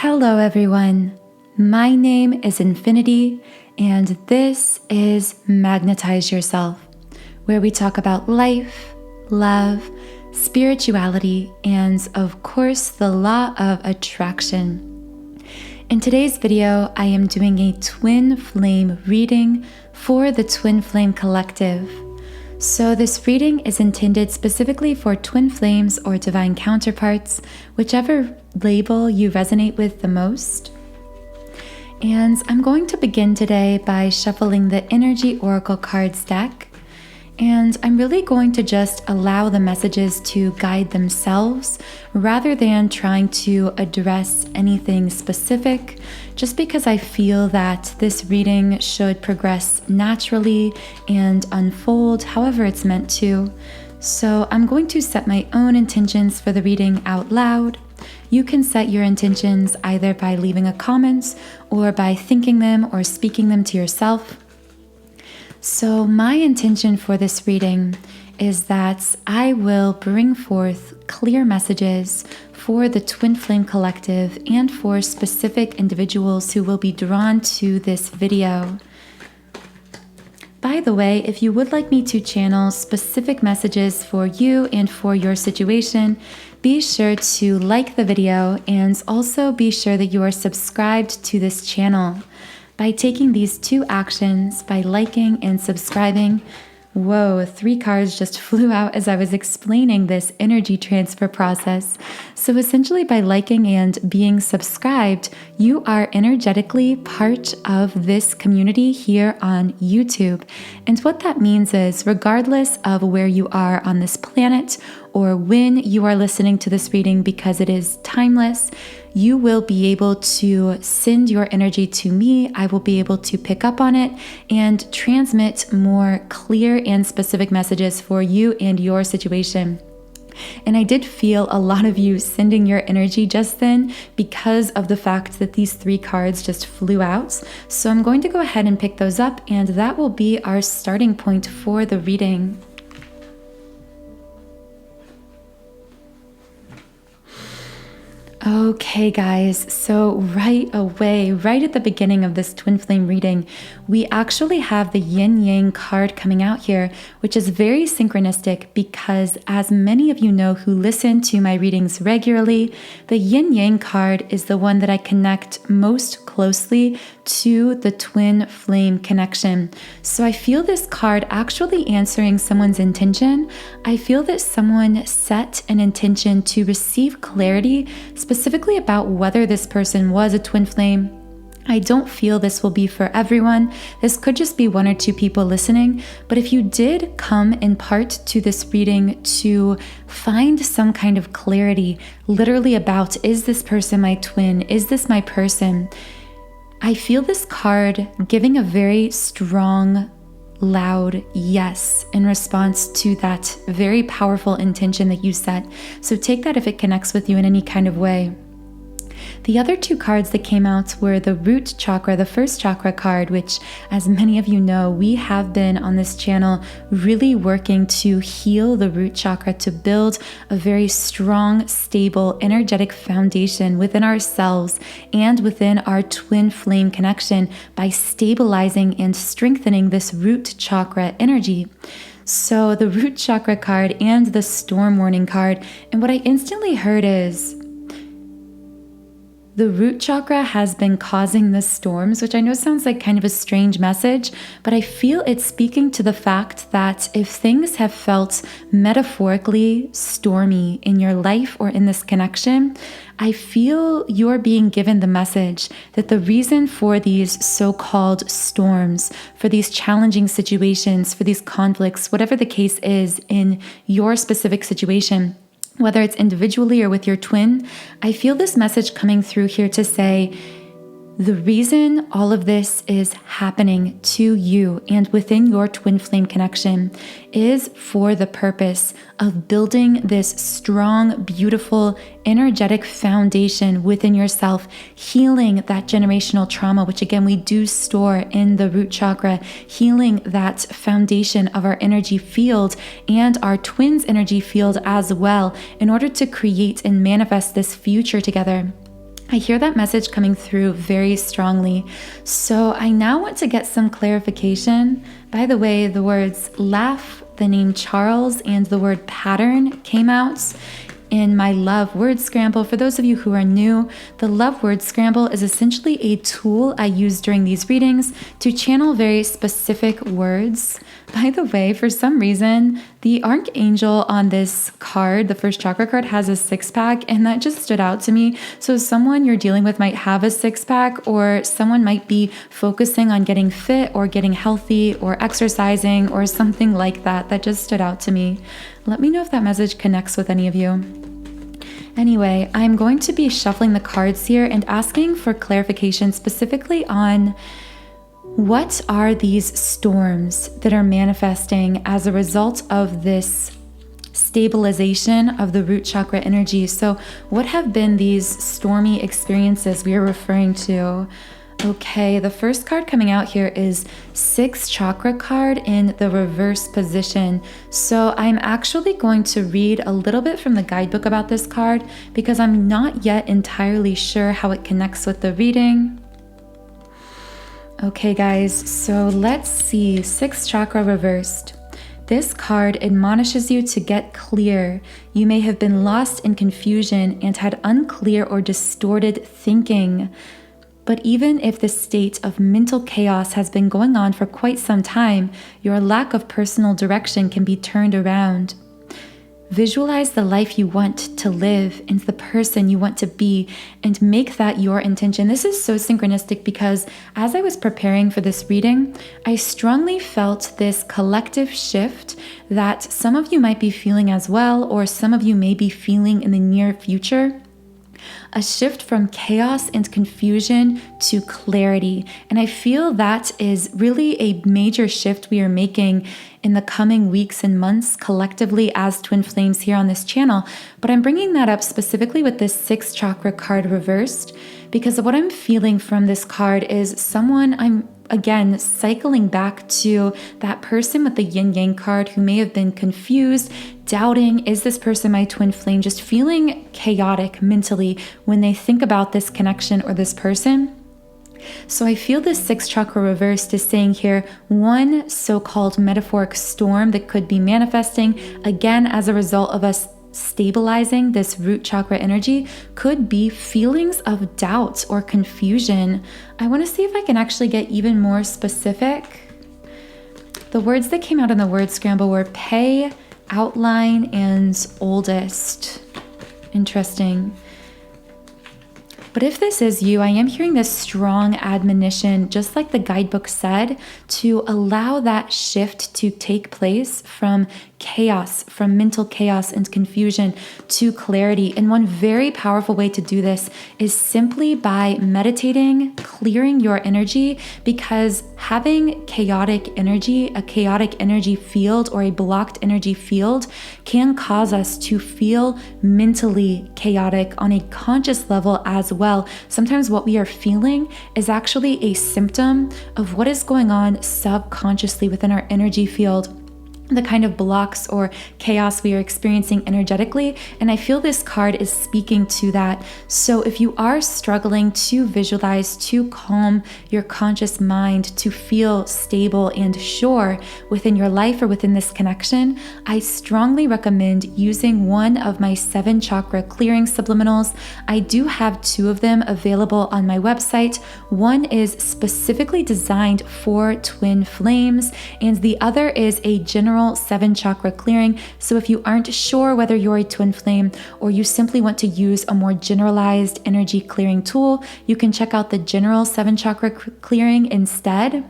Hello everyone, my name is Infinity and this is Magnetize Yourself, where we talk about life, love, spirituality, and of course the law of attraction. In today's video, I am doing a twin flame reading for the Twin Flame Collective. So this reading is intended specifically for twin flames or divine counterparts, whichever label you resonate with the most. And I'm going to begin today by shuffling the Energy Oracle cards deck. And I'm really going to just allow the messages to guide themselves rather than trying to address anything specific, just because I feel that this reading should progress naturally and unfold however it's meant to. So I'm going to set my own intentions for the reading out loud. You can set your intentions either by leaving a comment or by thinking them or speaking them to yourself. So my intention for this reading is that I will bring forth clear messages for the Twin Flame Collective and for specific individuals who will be drawn to this video. By the way, if you would like me to channel specific messages for you and for your situation, be sure to like the video and also be sure that you are subscribed to this channel. By taking these two actions, by liking and subscribing, whoa, 3 cards just flew out as I was explaining this energy transfer process. So essentially by liking and being subscribed, you are energetically part of this community here on YouTube. And what that means is regardless of where you are on this planet or when you are listening to this reading, because it is timeless, you will be able to send your energy to me. I will be able to pick up on it and transmit more clear and specific messages for you and your situation. And I did feel a lot of you sending your energy just then because of the fact that these 3 cards just flew out. So I'm going to go ahead and pick those up, and that will be our starting point for the reading. Okay guys, so right away, right at the beginning of this twin flame reading, we actually have the yin yang card coming out here, which is very synchronistic because as many of you know who listen to my readings regularly, the yin yang card is the one that I connect most closely to the twin flame connection. So I feel this card actually answering someone's intention. I feel that someone set an intention to receive clarity specifically about whether this person was a twin flame. I don't feel this will be for everyone. This could just be 1 or 2 people listening. But if you did come in part to this reading to find some kind of clarity, literally about, is this person my twin? Is this my person? I feel this card giving a very strong, loud yes in response to that very powerful intention that you set. So take that if it connects with you in any kind of way. The other 2 cards that came out were the root chakra, the first chakra card, which, as many of you know, we have been on this channel really working to heal the root chakra, to build a very strong, stable, energetic foundation within ourselves and within our twin flame connection by stabilizing and strengthening this root chakra energy. So the root chakra card and the storm warning card, and what I instantly heard is, the root chakra has been causing the storms, which I know sounds like kind of a strange message, but I feel it's speaking to the fact that if things have felt metaphorically stormy in your life or in this connection, I feel you're being given the message that the reason for these so-called storms, for these challenging situations, for these conflicts, whatever the case is in your specific situation, whether it's individually or with your twin, I feel this message coming through here to say, the reason all of this is happening to you and within your twin flame connection is for the purpose of building this strong, beautiful, energetic foundation within yourself, healing that generational trauma, which again, we do store in the root chakra, healing that foundation of our energy field and our twins' energy field as well, in order to create and manifest this future together. I hear that message coming through very strongly. So I now want to get some clarification. By the way, the words laugh, the name Charles, and the word pattern came out in my Love Word Scramble. For those of you who are new, the Love Word Scramble is essentially a tool I use during these readings to channel very specific words. By the way, for some reason, the Archangel on this card, the first chakra card, has a six-pack, and that just stood out to me. So someone you're dealing with might have a six-pack, or someone might be focusing on getting fit or getting healthy or exercising or something like that. That just stood out to me. Let me know if that message connects with any of you. Anyway, I'm going to be shuffling the cards here and asking for clarification specifically on what are these storms that are manifesting as a result of this stabilization of the root chakra energy. So what have been these stormy experiences we are referring to? Okay, the first card coming out here is 6 Chakra Card in the reverse position. So I'm actually going to read a little bit from the guidebook about this card because I'm not yet entirely sure how it connects with the reading. Okay guys, so let's see, 6 Chakra reversed. This card admonishes you to get clear. You may have been lost in confusion and had unclear or distorted thinking. But even if this state of mental chaos has been going on for quite some time, your lack of personal direction can be turned around. Visualize the life you want to live and the person you want to be, and make that your intention. This is so synchronistic because as I was preparing for this reading, I strongly felt this collective shift that some of you might be feeling as well, or some of you may be feeling in the near future. A shift from chaos and confusion to clarity. And I feel that is really a major shift we are making in the coming weeks and months collectively as twin flames here on this channel. But I'm bringing that up specifically with this 6 Chakra card reversed because what I'm feeling from this card is someone I'm again cycling back to that person with the yin yang card who may have been confused, doubting, is this person my twin flame, just feeling chaotic mentally when they think about this connection or this person. So I feel this 6 Chakra reversed is saying here, one so-called metaphoric storm that could be manifesting again as a result of us stabilizing this root chakra energy could be feelings of doubt or confusion. I want to see if I can actually get even more specific. The words that came out in the word scramble were pay, outline, and oldest. Interesting. But if this is you, I am hearing this strong admonition, just like the guidebook said, to allow that shift to take place from chaos, from mental chaos and confusion to clarity. And one very powerful way to do this is simply by meditating, clearing your energy, because having chaotic energy, a chaotic energy field or a blocked energy field can cause us to feel mentally chaotic on a conscious level as well. Sometimes what we are feeling is actually a symptom of what is going on subconsciously within our energy field, the kind of blocks or chaos we are experiencing energetically. And I feel this card is speaking to that. So if you are struggling to visualize, to calm your conscious mind, to feel stable and sure within your life or within this connection, I strongly recommend using one of my 7 chakra clearing subliminals. I do have 2 of them available on my website. One is specifically designed for twin flames, and the other is a general 7 chakra clearing. So if you aren't sure whether you're a twin flame or you simply want to use a more generalized energy clearing tool, you can check out the general 7 chakra clearing instead.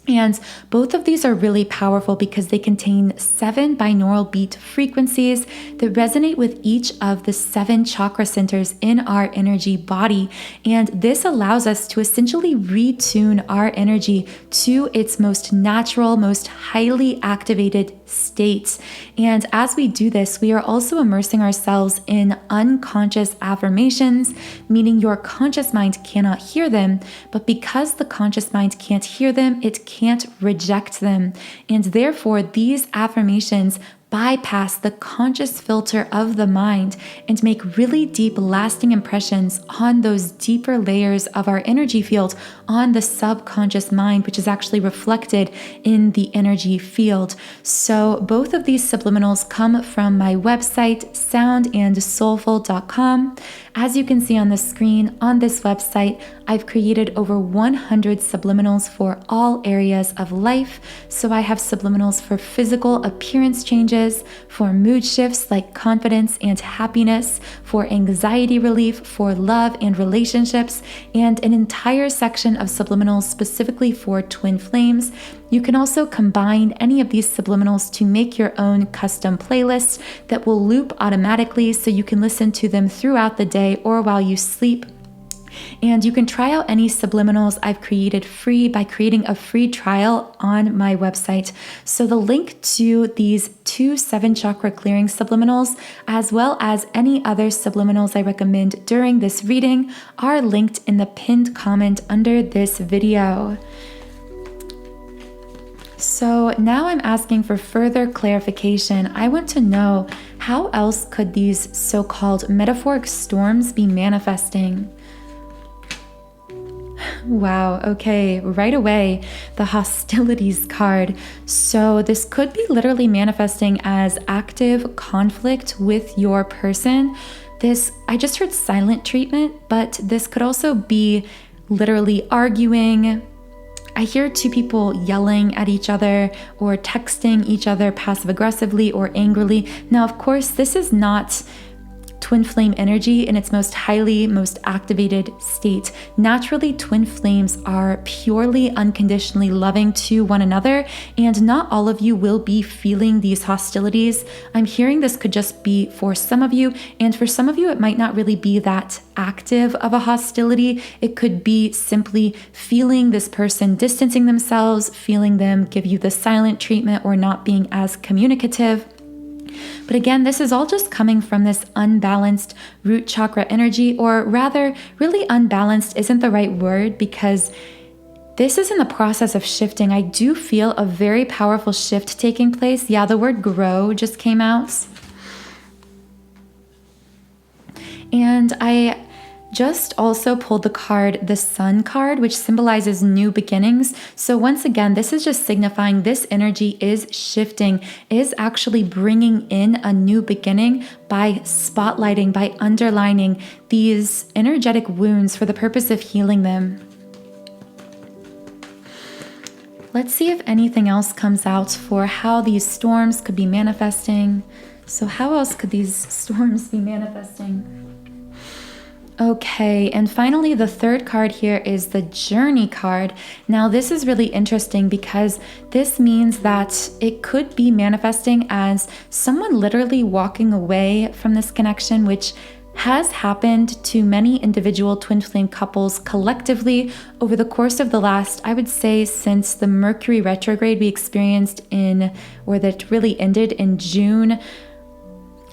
And both of these are really powerful because they contain 7 binaural beat frequencies that resonate with each of the 7 chakra centers in our energy body. And this allows us to essentially retune our energy to its most natural, most highly activated state. And as we do this, we are also immersing ourselves in unconscious affirmations, meaning your conscious mind cannot hear them, but because the conscious mind can't hear them, it can't reject them. And therefore, these affirmations bypass the conscious filter of the mind and make really deep, lasting impressions on those deeper layers of our energy field, on the subconscious mind, which is actually reflected in the energy field. So both of these subliminals come from my website, soundandsoulful.com. As you can see on the screen on this website, I've created over 100 subliminals for all areas of life. So I have subliminals for physical appearance changes, for mood shifts like confidence and happiness, for anxiety relief, for love and relationships, and an entire section of subliminals specifically for twin flames. You can also combine any of these subliminals to make your own custom playlist that will loop automatically so you can listen to them throughout the day or while you sleep. And you can try out any subliminals I've created free by creating a free trial on my website. So the link to these 2 7-chakra clearing subliminals, as well as any other subliminals I recommend during this reading, are linked in the pinned comment under this video. So now I'm asking for further clarification. I want to know, how else could these so-called metaphoric storms be manifesting? Wow, okay, right away, the hostilities card. So this could be literally manifesting as active conflict with your person. I just heard silent treatment, but this could also be literally arguing. I hear 2 people yelling at each other or texting each other passive aggressively or angrily. Now, of course, this is not twin flame energy in its most activated state. Naturally, twin flames are purely unconditionally loving to one another, and not all of you will be feeling these hostilities. I'm hearing this could just be for some of you, and for some of you, it might not really be that active of a hostility. It could be simply feeling this person distancing themselves, feeling them give you the silent treatment or not being as communicative. But again, this is all just coming from this unbalanced root chakra energy, or rather, really unbalanced isn't the right word because this is in the process of shifting. I do feel a very powerful shift taking place. Yeah, the word grow just came out. And I just also pulled the card, the Sun card, which symbolizes new beginnings. So once again, this is just signifying this energy is shifting, is actually bringing in a new beginning by spotlighting, by underlining these energetic wounds for the purpose of healing them. Let's see if anything else comes out for how these storms could be manifesting. So how else could these storms be manifesting? Okay, and finally, the third card here is the Journey card. Now, this is really interesting because this means that it could be manifesting as someone literally walking away from this connection, which has happened to many individual twin flame couples collectively over the course of the last, I would say, since the Mercury retrograde we experienced that really ended in June.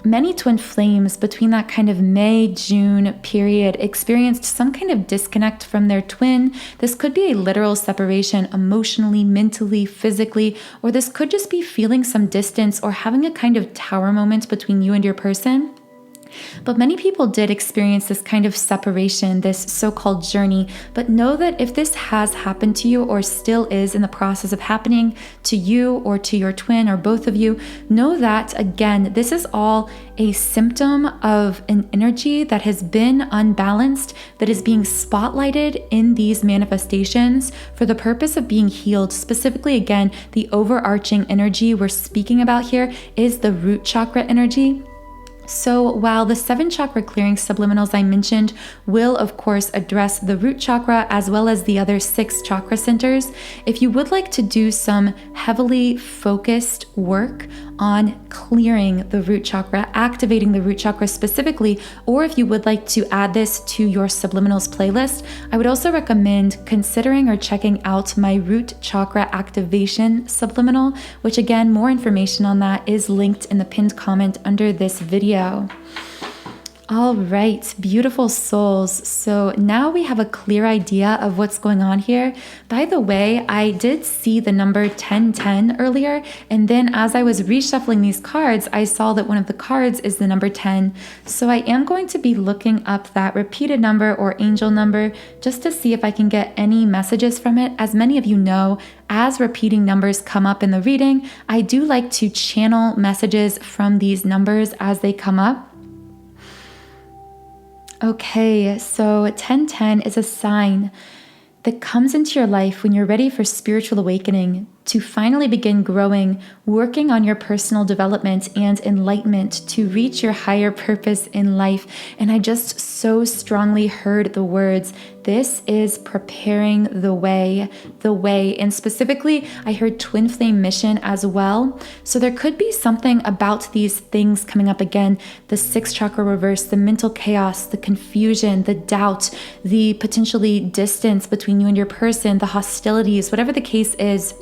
Many twin flames between that kind of May-June period experienced some kind of disconnect from their twin. This could be a literal separation emotionally, mentally, physically, or this could just be feeling some distance or having a kind of tower moment between you and your person. But many people did experience this kind of separation, this so-called journey. But know that if this has happened to you or still is in the process of happening to you or to your twin or both of you, know that, again, this is all a symptom of an energy that has been unbalanced, that is being spotlighted in these manifestations for the purpose of being healed. Specifically, again, the overarching energy we're speaking about here is the root chakra energy. So while the 7-chakra clearing subliminals I mentioned will, of course, address the root chakra as well as the other 6 chakra centers, if you would like to do some heavily focused work on clearing the root chakra, activating the root chakra specifically, or if you would like to add this to your subliminals playlist, I would also recommend considering or checking out my root chakra activation subliminal, which again, more information on that is linked in the pinned comment under this video. All right, beautiful souls. So now we have a clear idea of what's going on here. By the way, I did see the number 1010 earlier, and then as I was reshuffling these cards, I saw that one of the cards is the number 10. So I am going to be looking up that repeated number or angel number just to see if I can get any messages from it. As many of you know, as repeating numbers come up in the reading, I do like to channel messages from these numbers as they come up. Okay, so 1010 is a sign that comes into your life when you're ready for spiritual awakening, to finally begin growing, working on your personal development and enlightenment to reach your higher purpose in life. And I just so strongly heard the words, this is preparing the way. And specifically, I heard twin flame mission as well. So there could be something about these things coming up again, the sixth chakra reverse, the mental chaos, the confusion, the doubt, the potentially distance between you and your person, the hostilities, whatever the case is.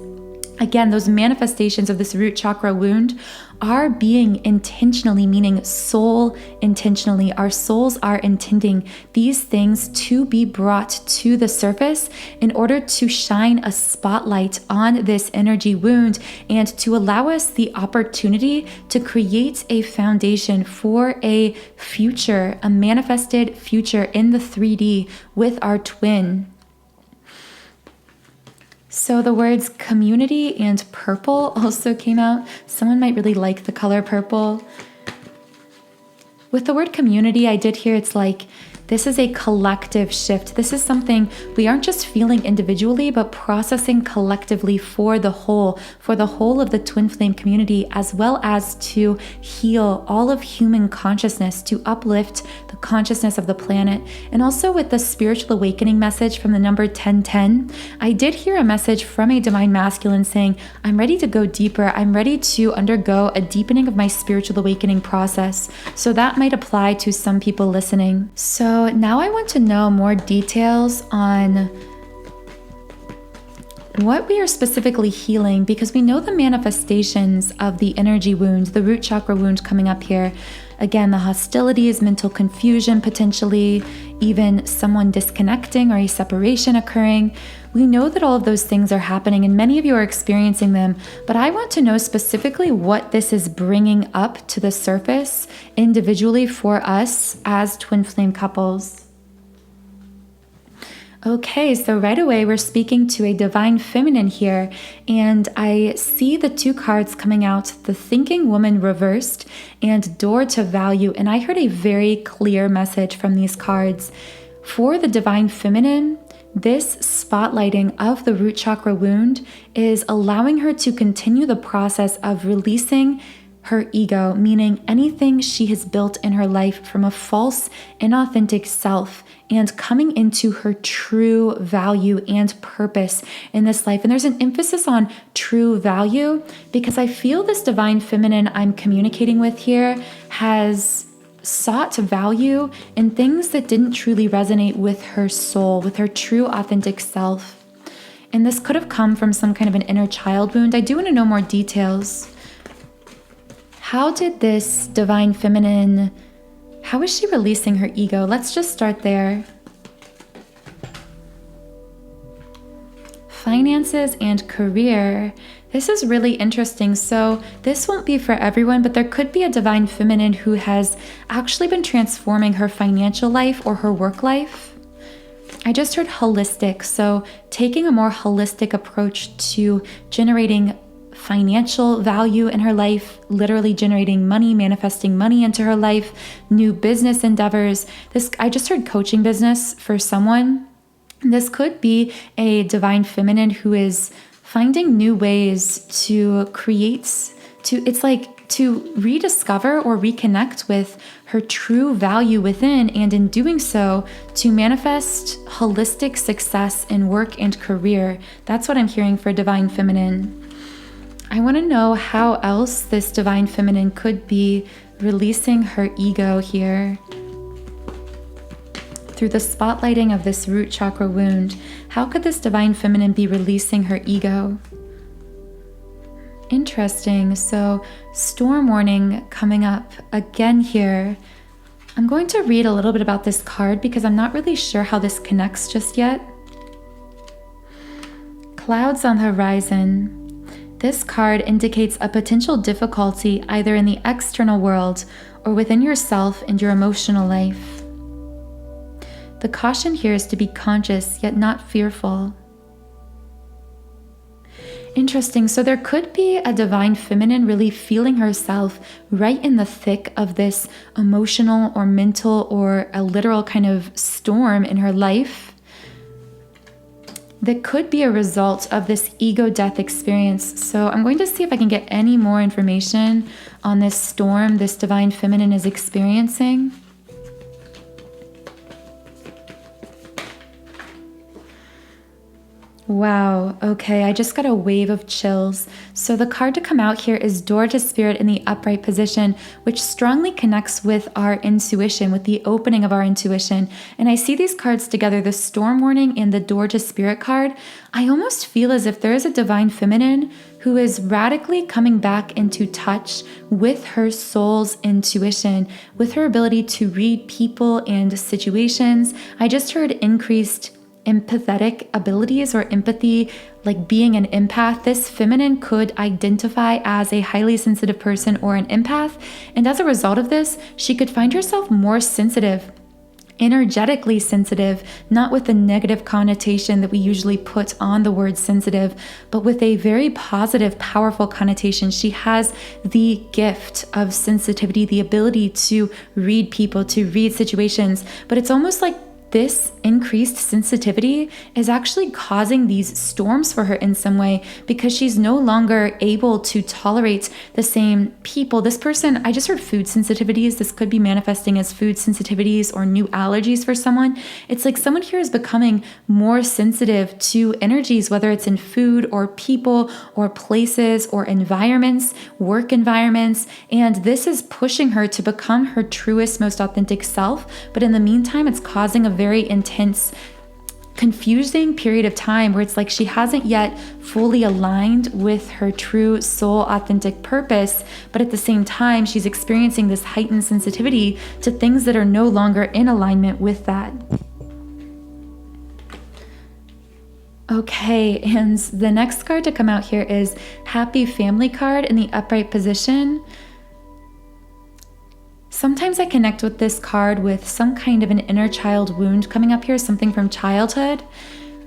Again, those manifestations of this root chakra wound are being intentionally, meaning soul intentionally. Our souls are intending these things to be brought to the surface in order to shine a spotlight on this energy wound and to allow us the opportunity to create a foundation for a future, a manifested future in the 3D with our twin. So the words community and purple also came out. Someone might really like the color purple. With the word community, I did hear it's like, this is a collective shift. This is something we aren't just feeling individually, but processing collectively for the whole of the twin flame community, as well as to heal all of human consciousness, to uplift the consciousness of the planet. And also with the spiritual awakening message from the number 1010, I did hear a message from a divine masculine saying, I'm ready to go deeper. I'm ready to undergo a deepening of my spiritual awakening process. So that might apply to some people listening. So now I want to know more details on what we are specifically healing, because we know the manifestations of the energy wound, the root chakra wound coming up here. Again, the hostilities, mental confusion, potentially even someone disconnecting or a separation occurring. We know that all of those things are happening and many of you are experiencing them, but I want to know specifically what this is bringing up to the surface individually for us as twin flame couples. Okay, so right away we're speaking to a divine feminine here, and I see the two cards coming out, the thinking woman reversed and door to value, and I heard a very clear message from these cards. For the divine feminine, this spotlighting of the root chakra wound is allowing her to continue the process of releasing her ego, meaning anything she has built in her life from a false, inauthentic self, and coming into her true value and purpose in this life. And there's an emphasis on true value because I feel this divine feminine I'm communicating with here has sought value in things that didn't truly resonate with her soul, with her true authentic self. And this could have come from some kind of an inner child wound. I do want to know more details. How did this divine feminine, how is she releasing her ego? Let's just start there. Finances and career. This is really interesting. So this won't be for everyone, but there could be a divine feminine who has actually been transforming her financial life or her work life. I just heard holistic. So taking a more holistic approach to generating financial value in her life, literally generating money, manifesting money into her life, new business endeavors. I just heard coaching business for someone. This could be a divine feminine who is finding new ways to create, to rediscover or reconnect with her true value within, and in doing so, to manifest holistic success in work and career. That's what I'm hearing for divine feminine. I want to know how else this divine feminine could be releasing her ego here. Through the spotlighting of this root chakra wound, how could this divine feminine be releasing her ego? Interesting. So storm warning coming up again here. I'm going to read a little bit about this card because I'm not really sure how this connects just yet. Clouds on the horizon. This card indicates a potential difficulty either in the external world or within yourself and your emotional life. The caution here is to be conscious yet not fearful. Interesting. So there could be a divine feminine really feeling herself right in the thick of this emotional or mental or a literal kind of storm in her life that could be a result of this ego death experience. So I'm going to see if I can get any more information on this storm this divine feminine is experiencing. Wow, okay, I just got a wave of chills. So the card to come out here is Door to Spirit in the upright position, which strongly connects with our intuition, with the opening of our intuition. And I see these cards together, the Storm Warning and the Door to Spirit card. I almost feel as if there is a divine feminine who is radically coming back into touch with her soul's intuition, with her ability to read people and situations. I just heard increased empathetic abilities or empathy, like being an empath. This feminine could identify as a highly sensitive person or an empath. And as a result of this, she could find herself more sensitive, energetically sensitive, not with the negative connotation that we usually put on the word sensitive, but with a very positive, powerful connotation. She has the gift of sensitivity, the ability to read people, to read situations, but it's almost like this increased sensitivity is actually causing these storms for her in some way because she's no longer able to tolerate the same people. This person, I just heard food sensitivities. This could be manifesting as food sensitivities or new allergies for someone. It's like someone here is becoming more sensitive to energies, whether it's in food or people or places or environments, work environments. And this is pushing her to become her truest, most authentic self. But in the meantime, it's causing a very intense, confusing period of time where it's like she hasn't yet fully aligned with her true soul authentic purpose, but at the same time she's experiencing this heightened sensitivity to things that are no longer in alignment with that. Okay, and the next card to come out here is Happy Family card in the upright position. Sometimes I connect with this card with some kind of an inner child wound coming up here, something from childhood.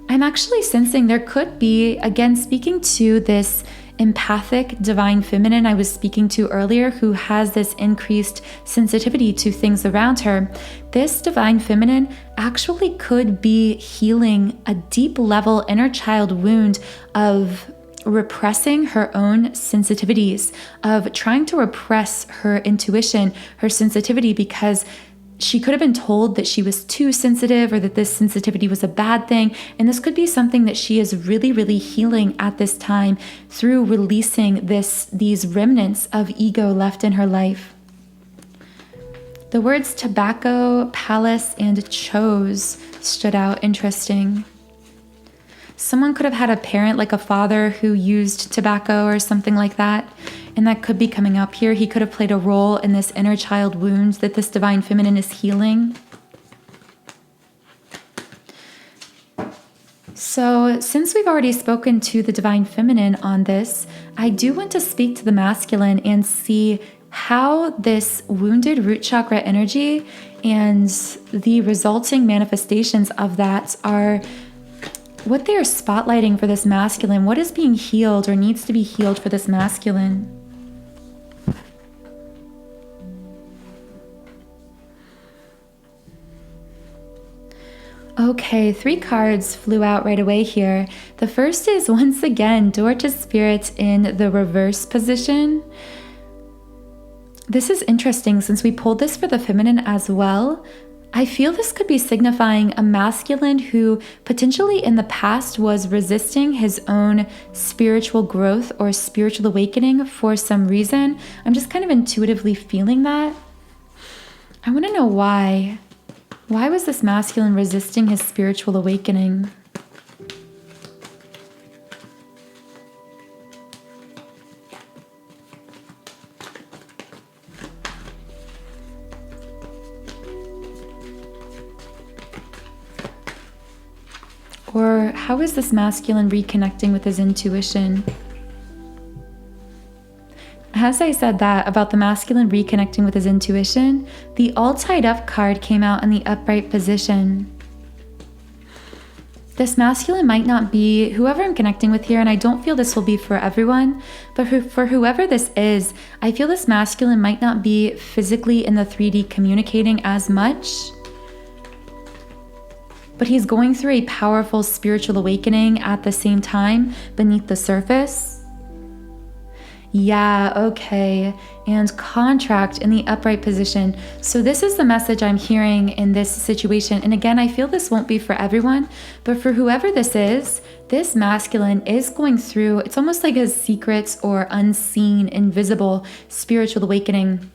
I'm actually sensing there could be, again, speaking to this empathic divine feminine I was speaking to earlier, who has this increased sensitivity to things around her. This divine feminine actually could be healing a deep level inner child wound of repressing her own sensitivities, of trying to repress her intuition, her sensitivity, because she could have been told that she was too sensitive or that this sensitivity was a bad thing. And this could be something that she is really, really healing at this time through releasing these remnants of ego left in her life. The words tobacco, palace, and chose stood out. Interesting. Someone could have had a parent, like a father, who used tobacco or something like that, and that could be coming up here. He could have played a role in this inner child wound that this divine feminine is healing. So since we've already spoken to the divine feminine on this, I do want to speak to the masculine and see how this wounded root chakra energy and the resulting manifestations of that are what they are spotlighting for this masculine. What is being healed or needs to be healed for this masculine? Okay, 3 cards flew out right away here. The first is, once again, Door to Spirit in the reverse position. This is interesting since we pulled this for the feminine as well. I feel this could be signifying a masculine who potentially in the past was resisting his own spiritual growth or spiritual awakening for some reason. I'm just kind of intuitively feeling that. I want to know why. Why was this masculine resisting his spiritual awakening? Or how is this masculine reconnecting with his intuition? As I said that about the masculine reconnecting with his intuition, the all tied up card came out in the upright position. This masculine might not be whoever I'm connecting with here, and I don't feel this will be for everyone, but for whoever this is, I feel this masculine might not be physically in the 3D communicating as much, but he's going through a powerful spiritual awakening at the same time beneath the surface. Yeah, okay. And contract in the upright position. So this is the message I'm hearing in this situation. And again, I feel this won't be for everyone, but for whoever this is, this masculine is going through, it's almost like a secret or unseen, invisible spiritual awakening.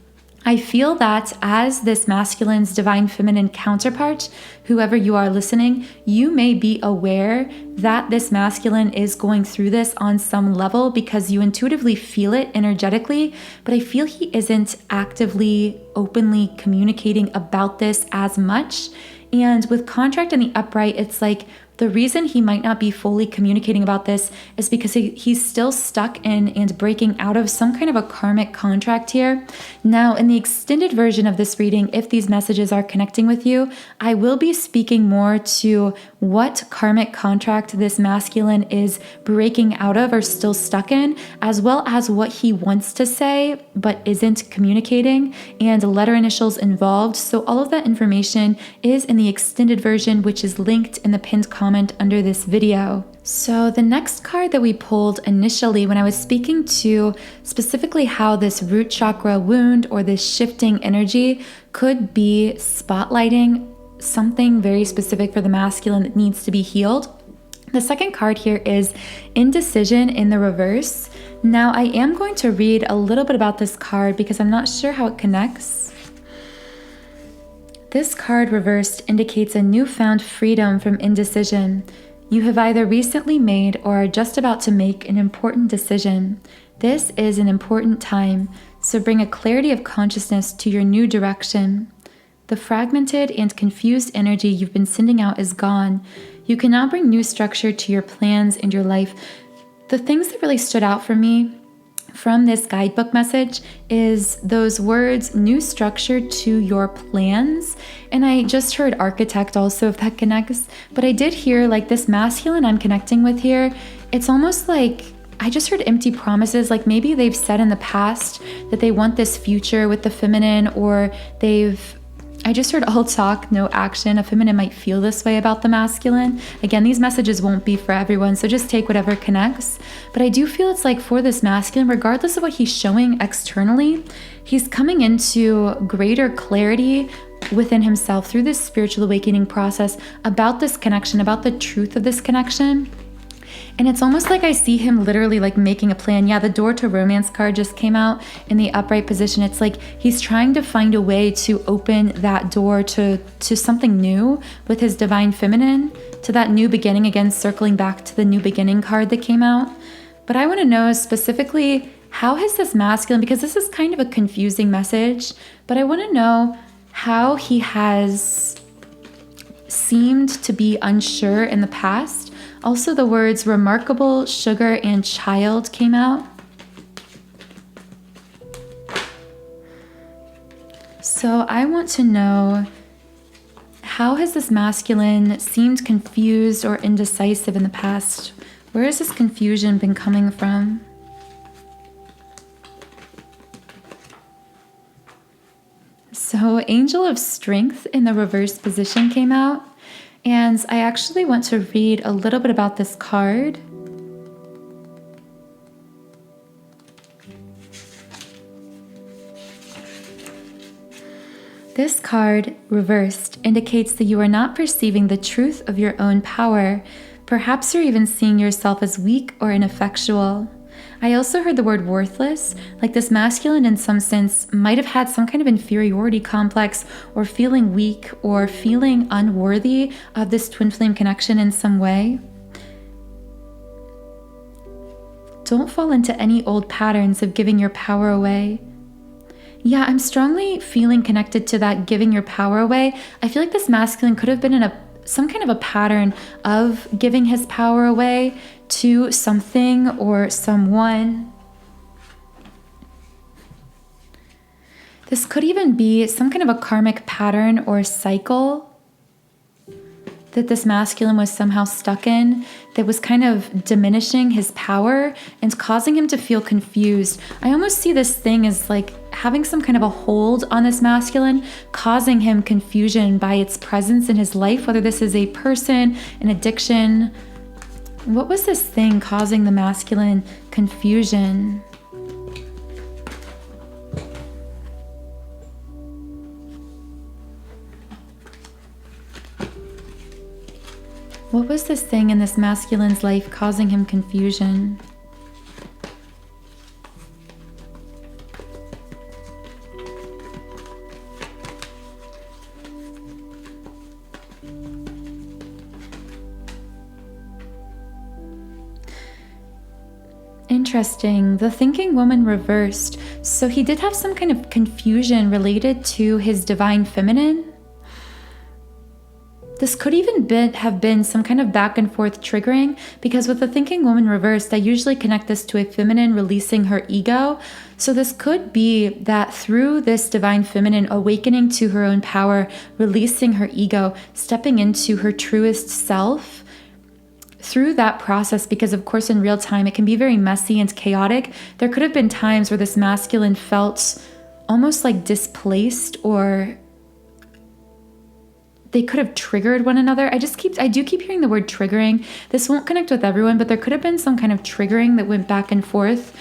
I feel that as this masculine's divine feminine counterpart, whoever you are listening, you may be aware that this masculine is going through this on some level because you intuitively feel it energetically, but I feel he isn't actively, openly communicating about this as much. And with contract in the upright, it's like the reason he might not be fully communicating about this is because he's still stuck in and breaking out of some kind of a karmic contract here. Now, in the extended version of this reading, if these messages are connecting with you, I will be speaking more to what karmic contract this masculine is breaking out of or still stuck in, as well as what he wants to say but isn't communicating, and letter initials involved. So all of that information is in the extended version, which is linked in the pinned comment under this video. So the next card that we pulled initially when I was speaking to specifically how this root chakra wound or this shifting energy could be spotlighting something very specific for the masculine that needs to be healed. The second card here is indecision in the reverse. Now I am going to read a little bit about this card because I'm not sure how it connects. This card reversed indicates a newfound freedom from indecision. You have either recently made or are just about to make an important decision. This is an important time, so bring a clarity of consciousness to your new direction. The fragmented and confused energy you've been sending out is gone. You can now bring new structure to your plans and your life. The things that really stood out for me from this guidebook message is those words, new structure to your plans. And I just heard architect also, if that connects. But I did hear like this masculine I'm connecting with here. It's almost like I just heard empty promises. Like maybe they've said in the past that they want this future with the feminine, or I just heard all talk, no action. A feminine might feel this way about the masculine. Again, these messages won't be for everyone, so just take whatever connects. But I do feel it's like for this masculine, regardless of what he's showing externally, he's coming into greater clarity within himself through this spiritual awakening process about this connection, about the truth of this connection. And it's almost like I see him literally like making a plan. Yeah, the door to romance card just came out in the upright position. It's like he's trying to find a way to open that door to something new with his divine feminine, to that new beginning, again, circling back to the new beginning card that came out. But I want to know specifically, how has this masculine, because this is kind of a confusing message, but I want to know how he has seemed to be unsure in the past. Also, the words remarkable, sugar, and child came out. So I want to know, how has this masculine seemed confused or indecisive in the past? Where has this confusion been coming from? So Angel of Strength in the reverse position came out. And I actually want to read a little bit about this card. This card, reversed, indicates that you are not perceiving the truth of your own power. Perhaps you're even seeing yourself as weak or ineffectual. I also heard the word worthless, like this masculine in some sense might have had some kind of inferiority complex, or feeling weak or feeling unworthy of this twin flame connection in some way. Don't fall into any old patterns of giving your power away. Yeah, I'm strongly feeling connected to that giving your power away. I feel like this masculine could have been in a some kind of a pattern of giving his power away to something or someone. This could even be some kind of a karmic pattern or cycle that this masculine was somehow stuck in, that was kind of diminishing his power and causing him to feel confused. I almost see this thing as like having some kind of a hold on this masculine, causing him confusion by its presence in his life, whether this is a person, an addiction. What was this thing causing the masculine confusion? What was this thing in this masculine's life causing him confusion? Interesting. The thinking woman reversed. So he did have some kind of confusion related to his divine feminine. This could even have been some kind of back and forth triggering, because with the thinking woman reversed, I usually connect this to a feminine releasing her ego. So this could be that through this divine feminine awakening to her own power, releasing her ego, stepping into her truest self, through that process, because of course in real time it can be very messy and chaotic, there could have been times where this masculine felt almost like displaced, or they could have triggered one another. I do keep hearing the word triggering. This won't connect with everyone, but there could have been some kind of triggering that went back and forth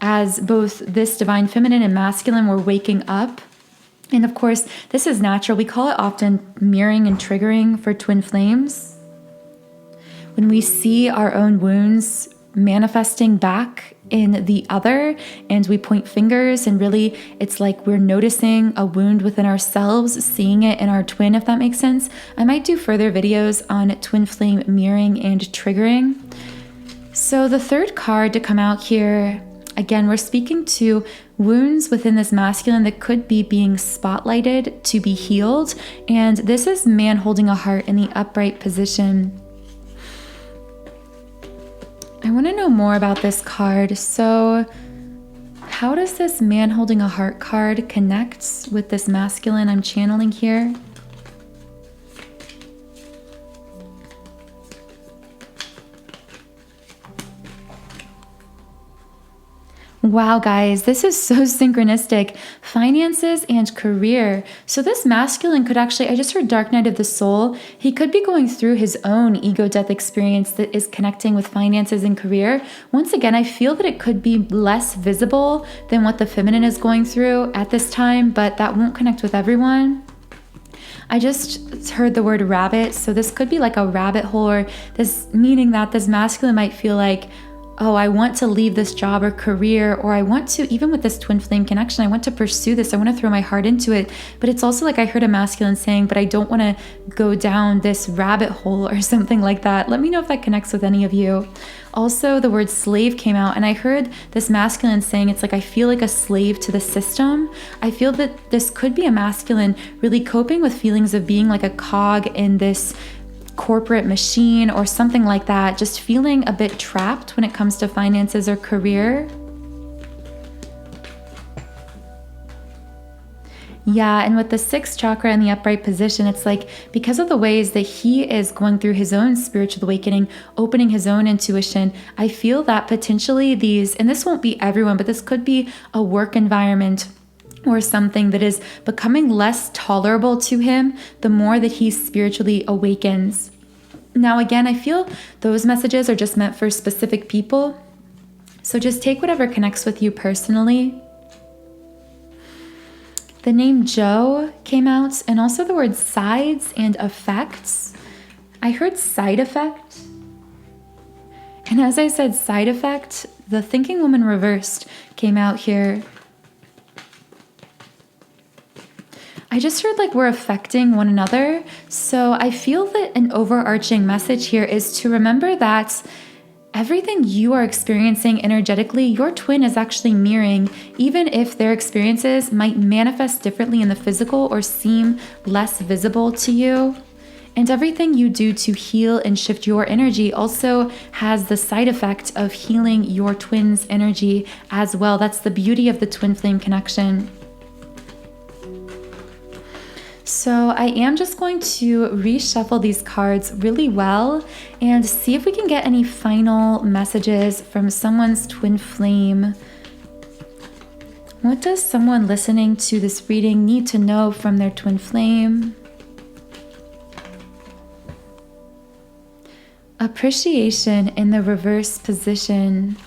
as both this divine feminine and masculine were waking up. And of course, this is natural. We call it often mirroring and triggering for twin flames. When we see our own wounds manifesting back in the other and we point fingers, and really it's like we're noticing a wound within ourselves, seeing it in our twin, if that makes sense. I might do further videos on twin flame mirroring and triggering. So the third card to come out here, again, we're speaking to wounds within this masculine that could be being spotlighted to be healed. And this is man holding a heart in the upright position. I want to know more about this card. So how does this man holding a heart card connect with this masculine I'm channeling here? Wow, guys, this is so synchronistic. Finances and career. So this masculine could actually, I just heard Dark Night of the Soul. He could be going through his own ego death experience that is connecting with finances and career. Once again, I feel that it could be less visible than what the feminine is going through at this time, but that won't connect with everyone. I just heard the word rabbit. So this could be like a rabbit hole, or this meaning that this masculine might feel like, oh, I want to leave this job or career, or I want to, even with this twin flame connection, I want to pursue this. I want to throw my heart into it. But it's also like I heard a masculine saying, but I don't want to go down this rabbit hole or something like that. Let me know if that connects with any of you. Also, the word slave came out, and I heard this masculine saying, it's like, I feel like a slave to the system. I feel that this could be a masculine really coping with feelings of being like a cog in this corporate machine or something like that, just feeling a bit trapped when it comes to finances or career. Yeah, and with the sixth chakra in the upright position, it's like because of the ways that he is going through his own spiritual awakening, opening his own intuition, I feel that potentially these, and this won't be everyone, but this could be a work environment or something that is becoming less tolerable to him the more that he spiritually awakens. Now, again, I feel those messages are just meant for specific people. So just take whatever connects with you personally. The name Joe came out, and also the word sides and effects. I heard side effect. And as I said side effect, the thinking woman reversed came out here. I just heard like we're affecting one another. So I feel that an overarching message here is to remember that everything you are experiencing energetically, your twin is actually mirroring, even if their experiences might manifest differently in the physical or seem less visible to you. And everything you do to heal and shift your energy also has the side effect of healing your twin's energy as well. That's the beauty of the twin flame connection. So I am just going to reshuffle these cards really well and see if we can get any final messages from someone's twin flame. What does someone listening to this reading need to know from their twin flame? Appreciation in the reverse position.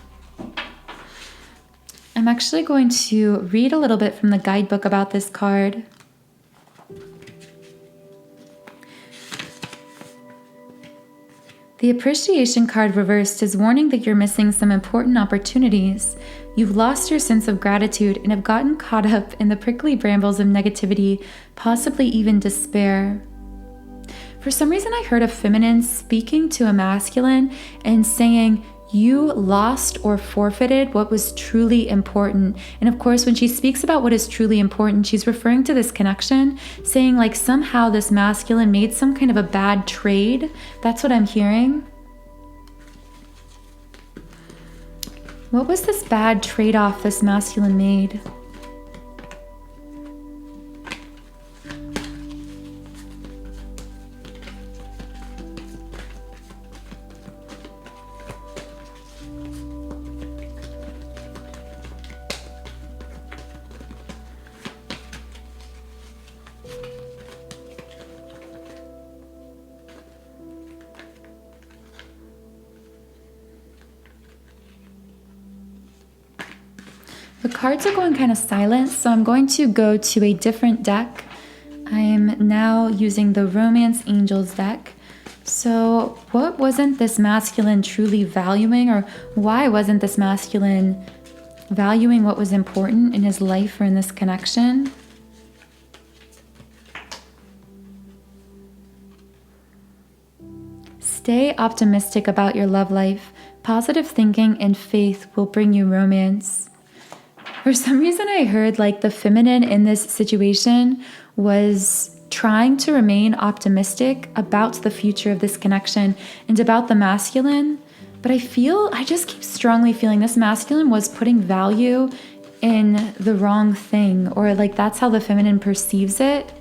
I'm actually going to read a little bit from the guidebook about this card. The appreciation card reversed is warning that you're missing some important opportunities. You've lost your sense of gratitude and have gotten caught up in the prickly brambles of negativity, possibly even despair. For some reason, I heard a feminine speaking to a masculine and saying, you lost or forfeited what was truly important. And of course, when she speaks about what is truly important, she's referring to this connection, saying like somehow this masculine made some kind of a bad trade. That's what I'm hearing. What was this bad trade-off this masculine made? The cards are going kind of silent, so I'm going to go to a different deck. I am now using the Romance Angels deck. So what wasn't this masculine truly valuing, or why wasn't this masculine valuing what was important in his life or in this connection? Stay optimistic about your love life. Positive thinking and faith will bring you romance. For some reason, I heard like the feminine in this situation was trying to remain optimistic about the future of this connection and about the masculine. But I just keep strongly feeling this masculine was putting value in the wrong thing, or like that's how the feminine perceives it.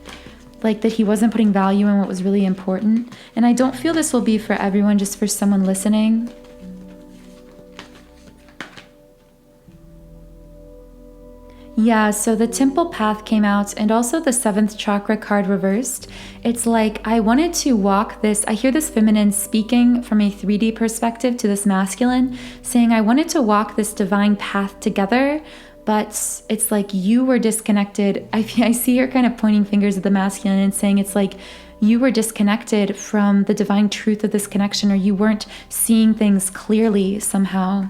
Like that he wasn't putting value in what was really important. And I don't feel this will be for everyone, just for someone listening. Yeah, so the temple path came out and also the 7th chakra card reversed. It's like I wanted to walk this, I hear this feminine speaking from a 3D perspective to this masculine, saying I wanted to walk this divine path together, but it's like you were disconnected. I see her kind of pointing fingers at the masculine and saying it's like you were disconnected from the divine truth of this connection, or you weren't seeing things clearly somehow.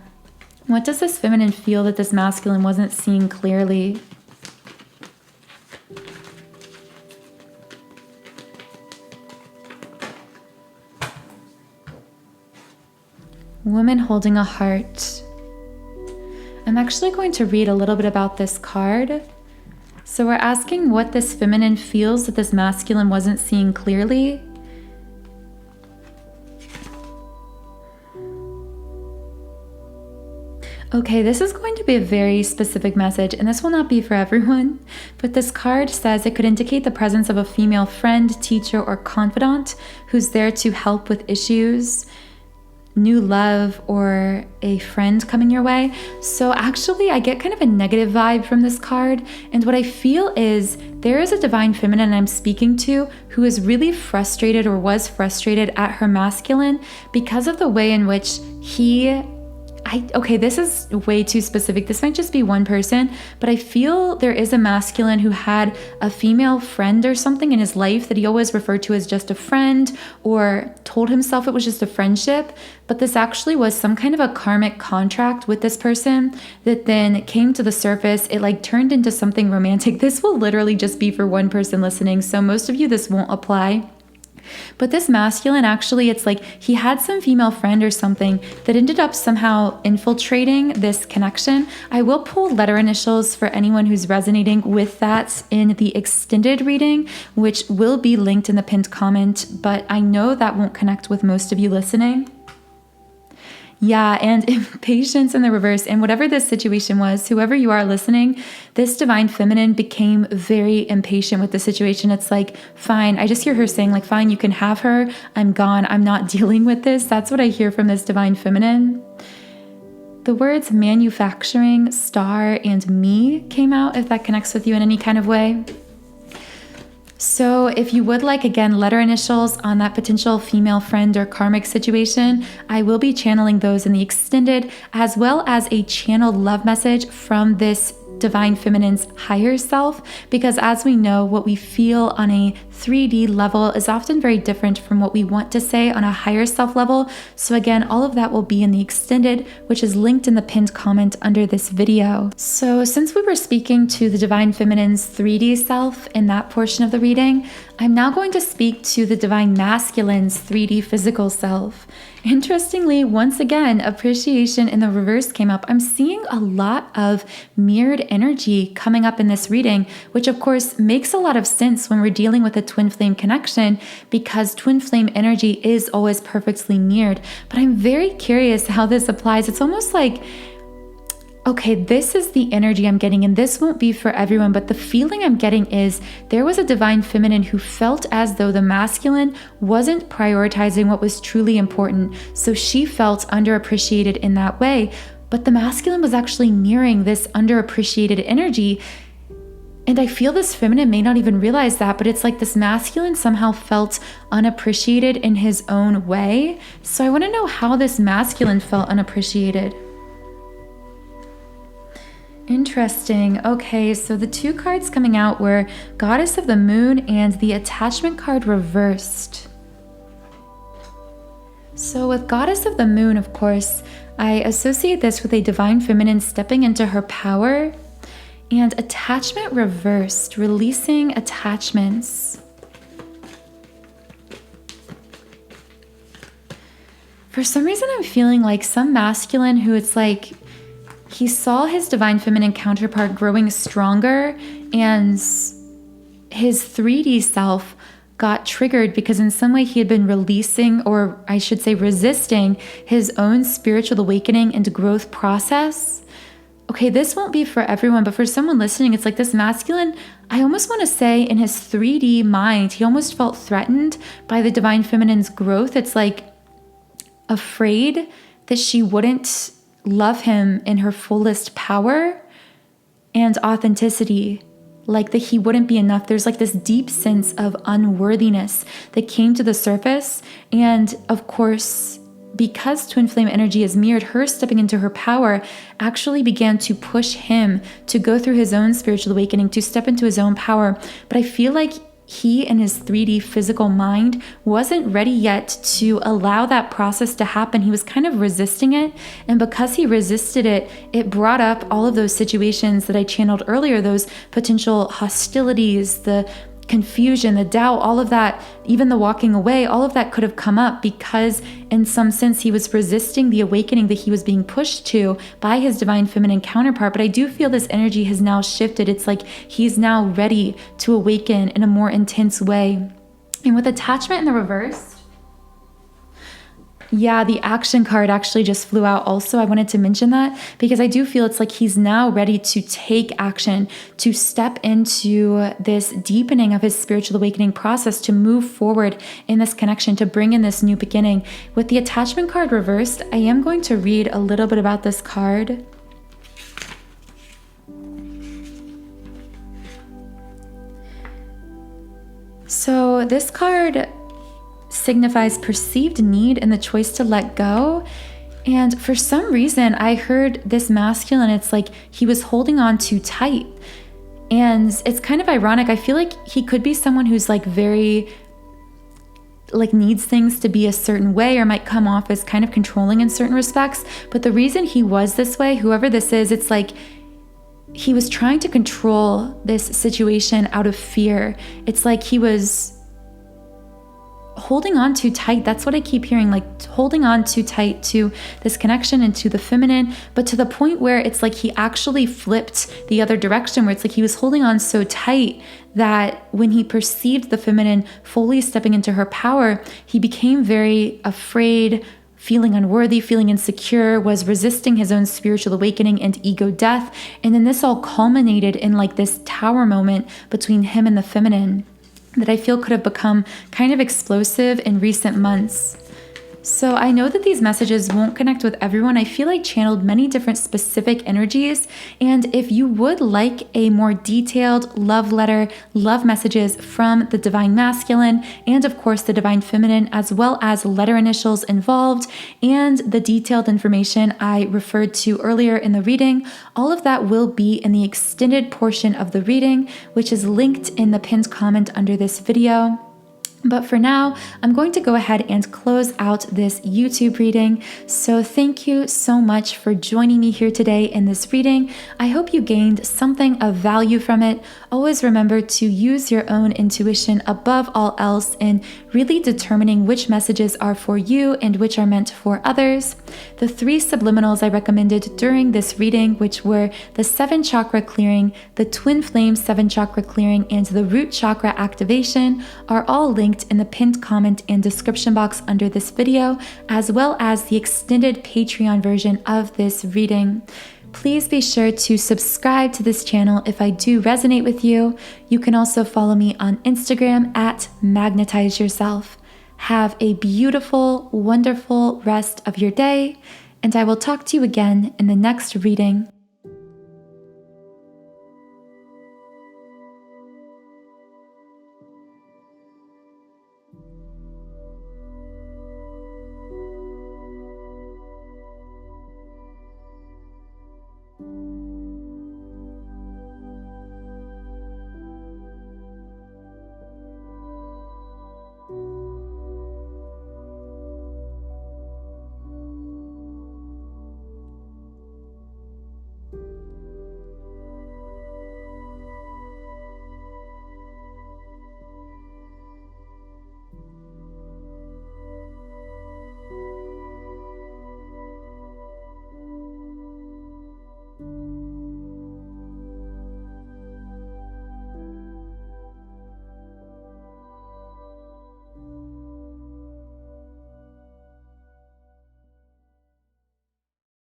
What does this feminine feel that this masculine wasn't seeing clearly? Woman holding a heart. I'm actually going to read a little bit about this card. So we're asking what this feminine feels that this masculine wasn't seeing clearly. Okay, this is going to be a very specific message, and this will not be for everyone, but this card says it could indicate the presence of a female friend, teacher, or confidant who's there to help with issues, new love, or a friend coming your way. So actually, I get kind of a negative vibe from this card, and what I feel is there is a divine feminine I'm speaking to who is really frustrated or was frustrated at her masculine because of the way in which okay, this is way too specific. This might just be one person, but I feel there is a masculine who had a female friend or something in his life that he always referred to as just a friend, or told himself it was just a friendship. But this actually was some kind of a karmic contract with this person that then came to the surface. It like turned into something romantic. This will literally just be for one person listening. So most of you, this won't apply. But this masculine, actually, it's like he had some female friend or something that ended up somehow infiltrating this connection. I will pull letter initials for anyone who's resonating with that in the extended reading, which will be linked in the pinned comment, but I know that won't connect with most of you listening. Yeah, and impatience in the reverse. And whatever this situation was, whoever you are listening, this divine feminine became very impatient with the situation. It's like, fine. I just hear her saying like, fine, you can have her. I'm gone. I'm not dealing with this. That's what I hear from this divine feminine. The words manufacturing, star, and me came out, if that connects with you in any kind of way. So if you would like, again, letter initials on that potential female friend or karmic situation, I will be channeling those in the extended, as well as a channeled love message from this divine feminine's higher self, because as we know, what we feel on a 3D level is often very different from what we want to say on a higher self level. So again, all of that will be in the extended, which is linked in the pinned comment under this video. So since we were speaking to the divine feminine's 3D self in that portion of the reading, I'm now going to speak to the divine masculine's 3D physical self. Interestingly, once again, appreciation in the reverse came up. I'm seeing a lot of mirrored energy coming up in this reading, which of course makes a lot of sense when we're dealing with a twin flame connection, because twin flame energy is always perfectly mirrored. But I'm very curious how this applies. It's almost like, okay, this is the energy I'm getting, and this won't be for everyone, but the feeling I'm getting is there was a divine feminine who felt as though the masculine wasn't prioritizing what was truly important. So she felt underappreciated in that way, but the masculine was actually mirroring this underappreciated energy. And I feel this feminine may not even realize that, but it's like this masculine somehow felt unappreciated in his own way. So I want to know how this masculine felt unappreciated. Interesting. Okay, so the two cards coming out were Goddess of the Moon and the Attachment card reversed. So with Goddess of the Moon, of course, I associate this with a divine feminine stepping into her power, and attachment reversed, releasing attachments. For some reason, I'm feeling like some masculine who it's like, he saw his divine feminine counterpart growing stronger, and his 3D self got triggered because in some way he had been releasing, or I should say resisting, his own spiritual awakening and growth process. Okay, this won't be for everyone, but for someone listening, it's like this masculine, I almost want to say in his 3D mind, he almost felt threatened by the divine feminine's growth. It's like afraid that she wouldn't love him in her fullest power and authenticity, like that he wouldn't be enough. There's like this deep sense of unworthiness that came to the surface. And of course, because twin flame energy is mirrored, her stepping into her power actually began to push him to go through his own spiritual awakening, to step into his own power. But I feel like he in his 3D physical mind wasn't ready yet to allow that process to happen. He was kind of resisting it. And because he resisted it, it brought up all of those situations that I channeled earlier, those potential hostilities, the confusion, the doubt, all of that, even the walking away, all of that could have come up because in some sense he was resisting the awakening that he was being pushed to by his divine feminine counterpart. But I do feel this energy has now shifted. It's like he's now ready to awaken in a more intense way. And with attachment in the reverse, yeah, the action card actually just flew out also. I wanted to mention that because I do feel it's like he's now ready to take action, to step into this deepening of his spiritual awakening process, to move forward in this connection, to bring in this new beginning. With the attachment card reversed, I am going to read a little bit about this card. So this card signifies perceived need and the choice to let go. And for some reason, I heard this masculine, it's like he was holding on too tight. And it's kind of ironic. I feel like he could be someone who's like very, like needs things to be a certain way or might come off as kind of controlling in certain respects. But the reason he was this way, whoever this is, it's like he was trying to control this situation out of fear. It's like he was holding on too tight. That's what I keep hearing, like holding on too tight to this connection and to the feminine, but to the point where it's like he actually flipped the other direction, where it's like he was holding on so tight that when he perceived the feminine fully stepping into her power, he became very afraid, feeling unworthy, feeling insecure, was resisting his own spiritual awakening and ego death. And then this all culminated in like this tower moment between him and the feminine that I feel could have become kind of explosive in recent months. So I know that these messages won't connect with everyone. I feel like channeled many different specific energies. And if you would like a more detailed love letter, love messages from the Divine Masculine, and of course the Divine Feminine, as well as letter initials involved, and the detailed information I referred to earlier in the reading, all of that will be in the extended portion of the reading, which is linked in the pinned comment under this video. But for now, I'm going to go ahead and close out this YouTube reading. So thank you so much for joining me here today in this reading. I hope you gained something of value from it. Always remember to use your own intuition above all else in really determining which messages are for you and which are meant for others. The 3 subliminals I recommended during this reading, which were the 7 chakra clearing, the twin flame 7 chakra clearing, and the root chakra activation, are all linked in the pinned comment and description box under this video, as well as the extended Patreon version of this reading. Please be sure to subscribe to this channel if I do resonate with you. You can also follow me on Instagram at Magnetize Yourself. Have a beautiful, wonderful rest of your day, and I will talk to you again in the next reading.